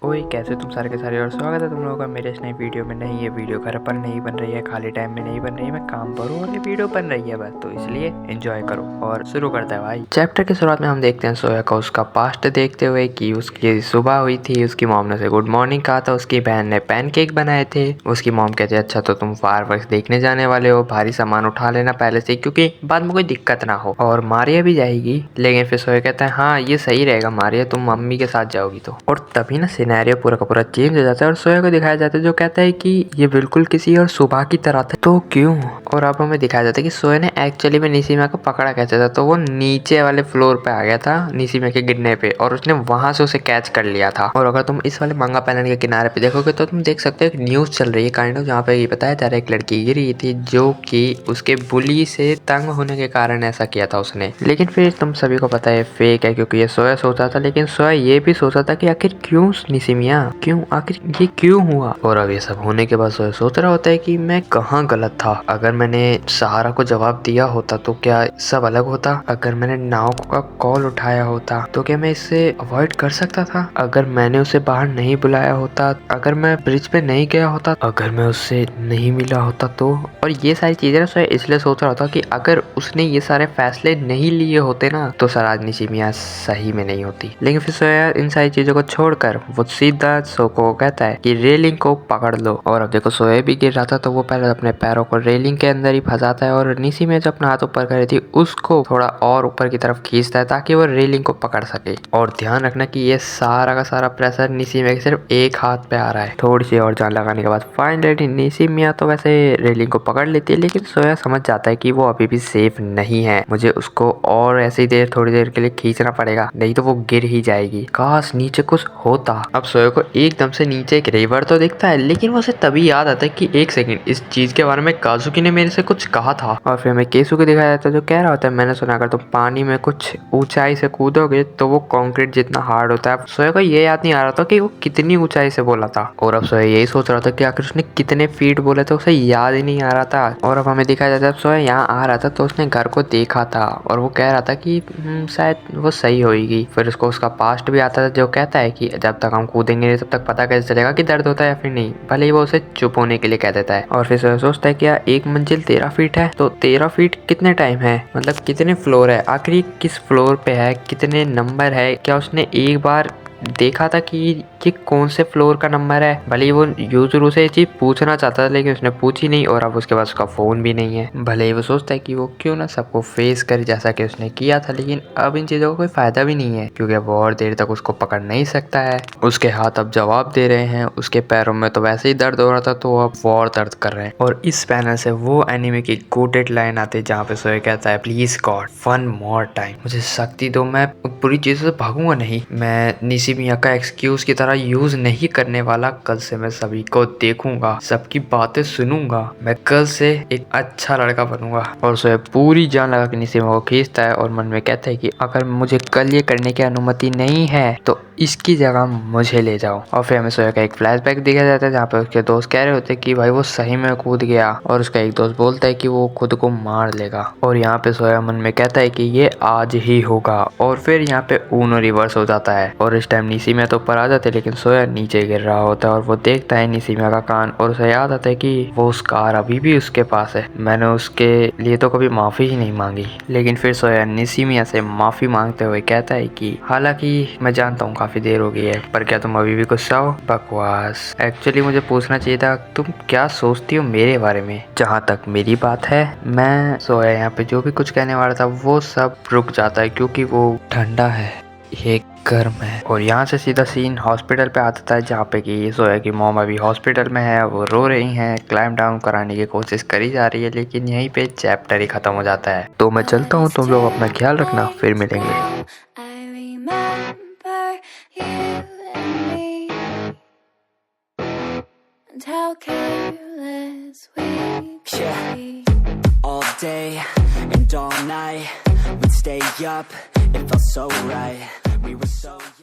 ओए कैसे तुम सारे के सारे और स्वागत है तुम लोगों का मेरे इस नई वीडियो में। नहीं ये वीडियो घर पर नहीं बन रही है, खाली टाइम में नहीं बन रही है, मैं काम पर हूँ और ये वीडियो बन रही है बस, तो इसलिए एंजॉय करो। और शुरू करते हैं भाई। चैप्टर की शुरुआत में हम देखते हैं सोया का उसका पास्ट देखते हुए कि उसकी सुबह हुई थी, उसकी मॉम ने उसे गुड मॉर्निंग कहा था, उसकी बहन ने पैनकेक बनाए थे। उसकी मॉम कहती है अच्छा तो तुम फायरवर्क्स देखने जाने वाले हो, भारी सामान उठा लेना पहले से क्योंकि बाद में कोई दिक्कत ना हो। और मारिया भी जाएगी, लेकिन फिर सोया कहता है हाँ ये सही रहेगा मारिया, तुम मम्मी के साथ जाओगी तो। और तभी ना सिनेरियो पूरा का पूरा चेंज हो जाता है और सोया को दिखाया जाता है जो कहता है कि ये बिल्कुल किसी और सुबह की तरह था तो क्यों। और अब हमें दिखाया जाता है कि सोया ने एक्चुअली में निशिमा को पकड़ा कैसे था, तो वो नीचे वाले फ्लोर पे आ गया था निशिमा के गिरने पे और उसने वहां से उसे कैच कर लिया था। और अगर तुम इस वाले मंगा पैनल के किनारे पे देखोगे तो तुम देख सकते हो एक न्यूज चल रही है काइंड ऑफ, जहाँ पे ये बताया जा रहा है एक लड़की गिरी थी जो कि उसके बुली से तंग होने के कारण ऐसा किया था उसने। लेकिन फिर तुम सभी को पता है फेक है क्योंकि ये सोया सोचा था, लेकिन सोया ये भी सोचा था कि आखिर क्यों निशिमिया, क्यों आखिर ये क्यों हुआ। और अब ये सब होने के बाद सोया सोच रहा होता है कि मैं कहाँ गलत था, अगर मैंने सहारा को जवाब दिया होता तो क्या सब अलग होता, अगर मैंने नाव का कॉल उठाया होता तो क्या मैं इससे अवॉइड कर सकता था, अगर मैंने उसे बाहर नहीं बुलाया होता, अगर मैं ब्रिज पे नहीं गया होता, अगर मैं उससे नहीं मिला होता तो। और ये सारी चीजें ना सोया इसलिए सोच रहा था कि अगर उसने ये सारे फैसले नहीं लिए होते ना तो सर आज निशिमिया सही में नहीं होती। लेकिन फिर सोया इन सारी चीजों को छोड़कर वो सीधा सोको को कहता है कि रेलिंग को पकड़ लो। और अब देखो सोया भी गिर रहा था तो वो पहले अपने पैरों को रेलिंग के अंदर ही फंसाता है और निशिमिया जो अपना हाथ ऊपर कर रही थी उसको थोड़ा और ऊपर की तरफ खींचता है ताकि वो रेलिंग को पकड़ सके। और ध्यान रखना कि ये सारा का सारा प्रेशर निशिमिया के सिर्फ एक हाथ पे आ रहा है। थोड़ी सी और जान लगाने के बाद फाइनली निशिमिया तो वैसे रेलिंग को पकड़ लेती है, लेकिन सोया समझ जाता है कि वो अभी भी सेफ नहीं है, मुझे उसको और ऐसी देर थोड़ी देर के लिए खींचना पड़ेगा नहीं तो वो गिर ही जाएगी। काश नीचे कुछ होता। अब सोया को एकदम से नीचे एक रिवर तो दिखता है, लेकिन वो उसे तभी याद आता है कि एक सेकंड इस चीज के बारे में काजुकी ने मेरे से कुछ कहा था। और फिर हमें केसु को दिखाया जाता है जो कह रहा होता है मैंने सुना अगर तुम पानी में कुछ ऊंचाई से कूदोगे तो वो कंक्रीट जितना हार्ड होता है। सोया को ये याद नहीं आ रहा था कि वो कितनी ऊंचाई से बोला था, और अब सोया यही सोच रहा था कि आखिर उसने कितने फीट बोले थे उसे याद ही नहीं आ रहा था। और अब हमें दिखाया जाता है सोया यहाँ आ रहा था तो उसने घर को देखा था और वो कह रहा था कि शायद वो सही होगी। फिर उसको उसका पास्ट भी आता था जो कहता है कि जब तक हम कूदेंगे तब तक पता कैसे चलेगा कि दर्द होता है या फिर नहीं, भले ही वो उसे चुप होने के लिए कह देता है। और फिर सोचता है कि यार एक मंजिल 13 फीट है तो 13 फीट कितने टाइम है, मतलब कितने फ्लोर है, आखिर किस फ्लोर पे है, कितने नंबर है, क्या उसने एक बार देखा था कि ये कौन से फ्लोर का नंबर है। भले ही वो यूजर से ये चीज पूछना चाहता था लेकिन उसने पूछी नहीं, और अब उसके पास उसका फोन भी नहीं है। भले ही वो सोचता है कि वो क्यों ना सबको फेस करे जैसा कि उसने किया था, लेकिन अब इन चीजों का कोई फायदा भी नहीं है क्योंकि अब और देर तक उसको पकड़ नहीं सकता है। उसके हाथ अब जवाब दे रहे हैं, उसके पैरों में तो वैसे ही दर्द हो रहा था तो अब वो और दर्द कर रहे हैं। और इस पैनल से वो एनिमे की कोटेड लाइन आती है जहाँ पे सोए कहता है please God one more time, मुझे शक्ति दो, मैं बुरी चीजों से भागूंगा नहीं, मैं निशिमिया का एक्सक्यूज की तरह यूज नहीं करने वाला, कल से मैं सभी को देखूंगा, सबकी बातें सुनूंगा, मैं कल से एक अच्छा लड़का बनूंगा। और सोया पूरी जान लगा के निशिमिया को खींचता है और मन में कहता है कि अगर मुझे कल ये करने की अनुमति नहीं है तो इसकी जगह मुझे ले जाओ। और फिर हमें सोया का एक फ्लैशबैक दिखा जाता है जहाँ पे उसके दोस्त कह रहे होते हैं कि भाई वो सही में कूद गया, और उसका एक दोस्त बोलता है कि वो खुद को मार लेगा। और यहाँ पे सोया मन में कहता है कि ये आज ही होगा। और फिर यहाँ पे ऊनो रिवर्स हो जाता है और इस टाइम निशिमिया तो ऊपर आ जाते हैं लेकिन सोया नीचे गिर रहा होता है और वो देखता है निशिमिया का कान और उसे याद आता है कि वो स्कार अभी भी उसके पास है, मैंने उसके लिए तो कभी माफी ही नहीं मांगी। लेकिन फिर सोया निशिमिया से माफी मांगते हुए कहता है कि हालांकि मैं जानता हूँ काफी देर हो गई है पर क्या तुम अभी भी गुस्सा हो। बकवास, एक्चुअली मुझे पूछना चाहिए था तुम क्या सोचती हो मेरे बारे में। जहाँ तक मेरी बात है मैं सोया यहाँ पे जो भी कुछ कहने वाला था वो सब रुक जाता है क्योंकि वो ठंडा है, ये गर्म है। और यहाँ से सीधा सीन हॉस्पिटल पे आता है जहाँ पे कि सोया की मॉम अभी हॉस्पिटल में है, वो रो रही हैं, क्लाइम डाउन कराने की कोशिश करी जा रही है, लेकिन यहीं पे चैप्टर ही खत्म हो जाता है। तो मैं चलता हूँ, तुम लोग अपना ख्याल रखना, फिर मिलेंगे। How careless we could be. All day and all night we'd stay up, it felt so right, we were so young.